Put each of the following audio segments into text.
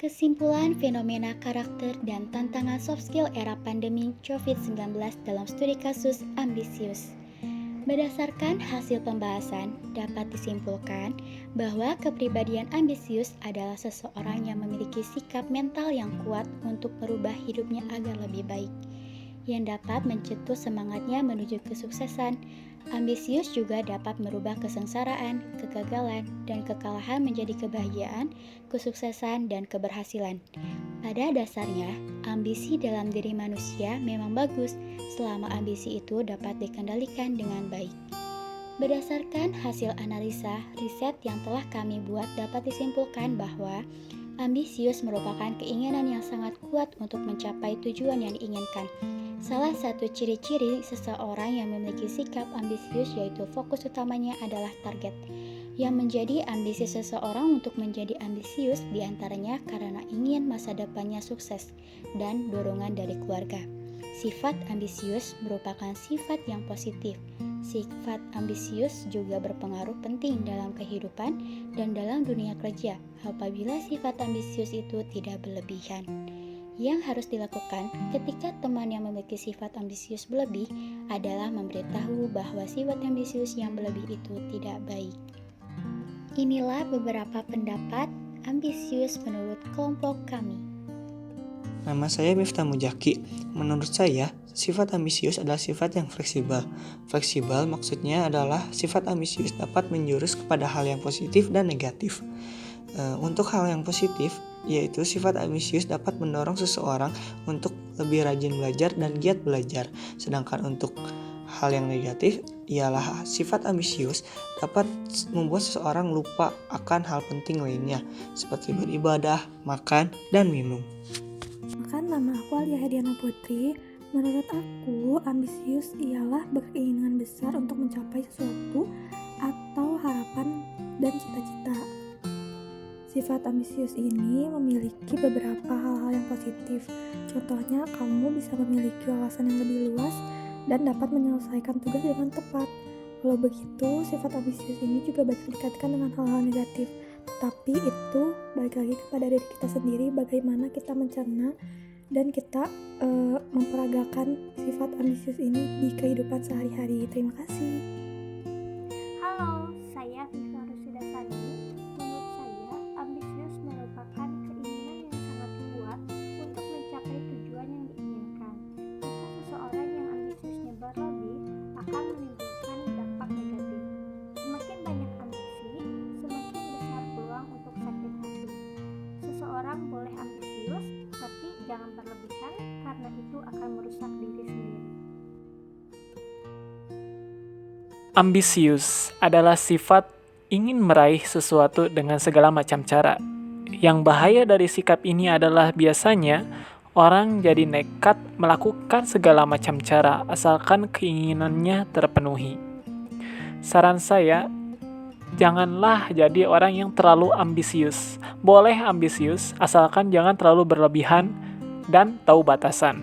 Kesimpulan fenomena karakter dan tantangan soft skill era pandemi COVID-19 dalam studi kasus ambisius. Berdasarkan hasil pembahasan, dapat disimpulkan bahwa kepribadian ambisius adalah seseorang yang memiliki sikap mental yang kuat untuk merubah hidupnya agar lebih baik, yang dapat mencetus semangatnya menuju kesuksesan. Ambisius juga dapat merubah kesengsaraan, kegagalan, dan kekalahan menjadi kebahagiaan, kesuksesan, dan keberhasilan. Pada dasarnya, ambisi dalam diri manusia memang bagus selama ambisi itu dapat dikendalikan dengan baik. Berdasarkan hasil analisa riset yang telah kami buat, dapat disimpulkan bahwa ambisius merupakan keinginan yang sangat kuat untuk mencapai tujuan yang diinginkan. Salah satu ciri-ciri seseorang yang memiliki sikap ambisius yaitu fokus utamanya adalah target. Yang menjadi ambisi seseorang untuk menjadi ambisius diantaranya karena ingin masa depannya sukses dan dorongan dari keluarga. Sifat ambisius merupakan sifat yang positif. Sifat ambisius juga berpengaruh penting dalam kehidupan dan dalam dunia kerja apabila sifat ambisius itu tidak berlebihan. Yang harus dilakukan ketika teman yang memiliki sifat ambisius berlebih adalah memberitahu bahwa sifat ambisius yang berlebih itu tidak baik. Inilah beberapa pendapat ambisius menurut kelompok kami. Nama saya Miftah Mujaki. Menurut saya, sifat ambisius adalah sifat yang fleksibel. Fleksibel maksudnya adalah sifat ambisius dapat menjurus kepada hal yang positif dan negatif. Untuk hal yang positif, yaitu sifat ambisius dapat mendorong seseorang untuk lebih rajin belajar dan giat belajar. Sedangkan untuk hal yang negatif, ialah sifat ambisius dapat membuat seseorang lupa akan hal penting lainnya, seperti beribadah, makan, dan minum. Nama aku Alia Hediana Putri. Menurut aku, ambisius ialah berkeinginan besar untuk mencapai sesuatu atau harapan dan cita-cita. Sifat ambisius ini memiliki beberapa hal-hal yang positif. Contohnya, kamu bisa memiliki wawasan yang lebih luas dan dapat menyelesaikan tugas dengan tepat. Kalau begitu, sifat ambisius ini juga banyak dikaitkan dengan hal-hal negatif. Tapi itu balik lagi kepada diri kita sendiri, bagaimana kita mencerna dan kita memperagakan sifat ambisius ini di kehidupan sehari-hari. Terima kasih. Halo, saya Viva Rusida Sani. Menurut saya, ambisius merupakan keinginan yang sangat kuat untuk mencapai tujuan yang diinginkan. Jika seseorang yang ambisiusnya berlebih, akan menimbulkan dampak negatif. Semakin banyak ambisi, semakin besar peluang untuk sakit hati. Seseorang boleh ambisius, tapi jangan berlebihan karena itu akan merusak diri sendiri. Ambisius adalah sifat ingin meraih sesuatu dengan segala macam cara. Yang bahaya dari sikap ini adalah biasanya orang jadi nekat melakukan segala macam cara asalkan keinginannya terpenuhi. Saran saya, janganlah jadi orang yang terlalu ambisius. Boleh ambisius, asalkan jangan terlalu berlebihan dan tahu batasan.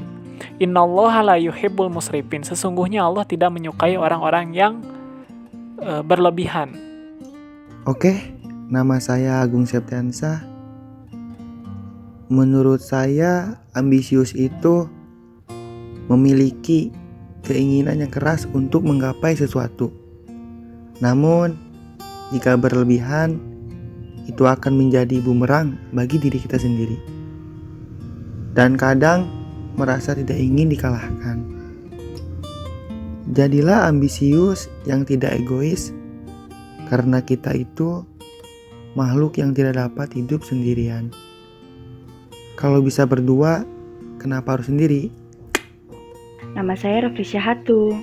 Innallaha la yuhibbul musrifin. Sesungguhnya Allah tidak menyukai orang-orang yang berlebihan. Oke, nama saya Agung Septiansa. Menurut saya, ambisius itu memiliki keinginan yang keras untuk menggapai sesuatu. Namun, jika berlebihan, itu akan menjadi bumerang bagi diri kita sendiri. Dan kadang merasa tidak ingin dikalahkan. Jadilah ambisius yang tidak egois, karena kita itu makhluk yang tidak dapat hidup sendirian. Kalau bisa berdua, kenapa harus sendiri? Nama saya Rafli Syahatu.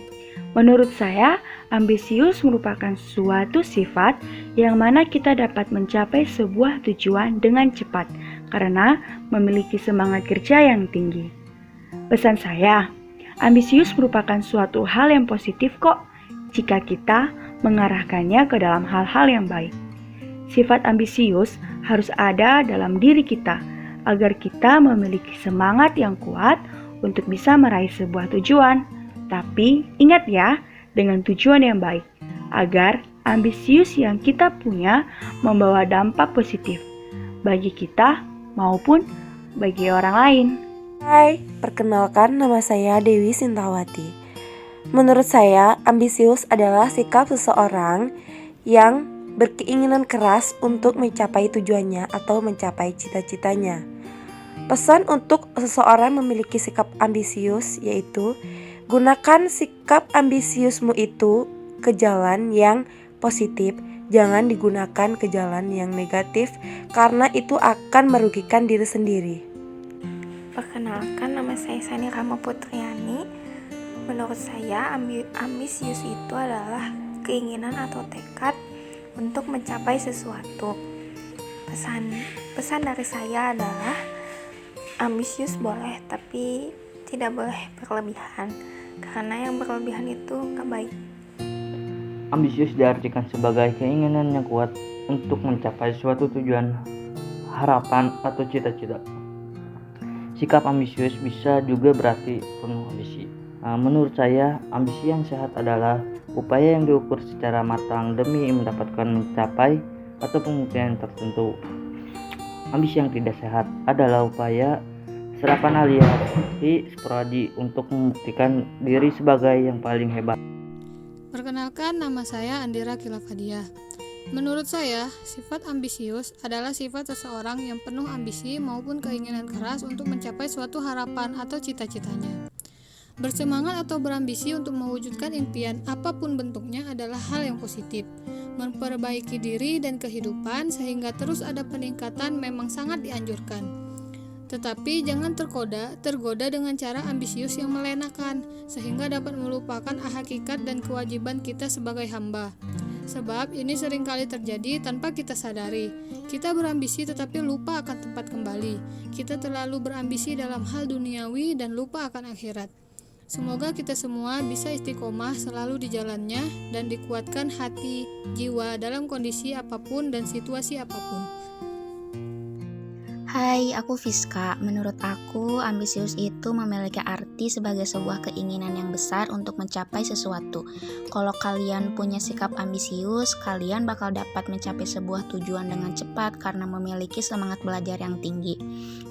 Menurut saya, ambisius merupakan suatu sifat yang mana kita dapat mencapai sebuah tujuan dengan cepat karena memiliki semangat kerja yang tinggi. Pesan saya, ambisius merupakan suatu hal yang positif kok jika kita mengarahkannya ke dalam hal-hal yang baik. Sifat ambisius harus ada dalam diri kita agar kita memiliki semangat yang kuat untuk bisa meraih sebuah tujuan. Tapi ingat ya, dengan tujuan yang baik, agar ambisius yang kita punya membawa dampak positif bagi kita maupun bagi orang lain. Hai, perkenalkan nama saya Dewi Sintawati. Menurut saya, ambisius adalah sikap seseorang yang berkeinginan keras untuk mencapai tujuannya atau mencapai cita-citanya. Pesan untuk seseorang memiliki sikap ambisius yaitu gunakan sikap ambisiusmu itu ke jalan yang positif, jangan digunakan ke jalan yang negatif karena itu akan merugikan diri sendiri. Perkenalkan, nama saya Sani Rama Putriani. Menurut saya, ambisius itu adalah keinginan atau tekad untuk mencapai sesuatu. Pesan dari saya adalah ambisius boleh, tapi tidak boleh berlebihan, karena yang berlebihan itu gak baik. Ambisius diartikan sebagai keinginan yang kuat untuk mencapai suatu tujuan, harapan, atau cita-cita. Sikap ambisius bisa juga berarti penuh ambisi. Menurut saya, ambisi yang sehat adalah upaya yang diukur secara matang demi mendapatkan mencapai atau pembuktian tertentu. Ambisi yang tidak sehat adalah upaya serapan alias sporadi untuk membuktikan diri sebagai yang paling hebat. Perkenalkan, nama saya Andira Kilafadia. Menurut saya, sifat ambisius adalah sifat seseorang yang penuh ambisi maupun keinginan keras untuk mencapai suatu harapan atau cita-citanya. Bersemangat atau berambisi untuk mewujudkan impian apapun bentuknya adalah hal yang positif. Memperbaiki diri dan kehidupan sehingga terus ada peningkatan memang sangat dianjurkan. Tetapi jangan tergoda dengan cara ambisius yang melenakan, sehingga dapat melupakan hakikat dan kewajiban kita sebagai hamba. Sebab ini seringkali terjadi tanpa kita sadari. Kita berambisi tetapi lupa akan tempat kembali. Kita terlalu berambisi dalam hal duniawi dan lupa akan akhirat. Semoga kita semua bisa istiqomah selalu di jalannya dan dikuatkan hati, jiwa dalam kondisi apapun dan situasi apapun. Hai, aku Fiska. Menurut aku, ambisius itu memiliki arti sebagai sebuah keinginan yang besar untuk mencapai sesuatu. Kalau kalian punya sikap ambisius, kalian bakal dapat mencapai sebuah tujuan dengan cepat karena memiliki semangat belajar yang tinggi.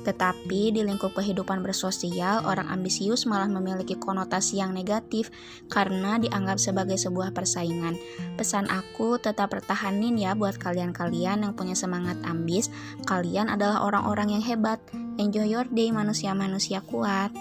Tetapi di lingkup kehidupan bersosial, orang ambisius malah memiliki konotasi yang negatif karena dianggap sebagai sebuah persaingan. Pesan aku, tetap pertahanin ya buat kalian-kalian yang punya semangat ambis. Kalian adalah orang-orang yang hebat. Enjoy your day, manusia-manusia kuat.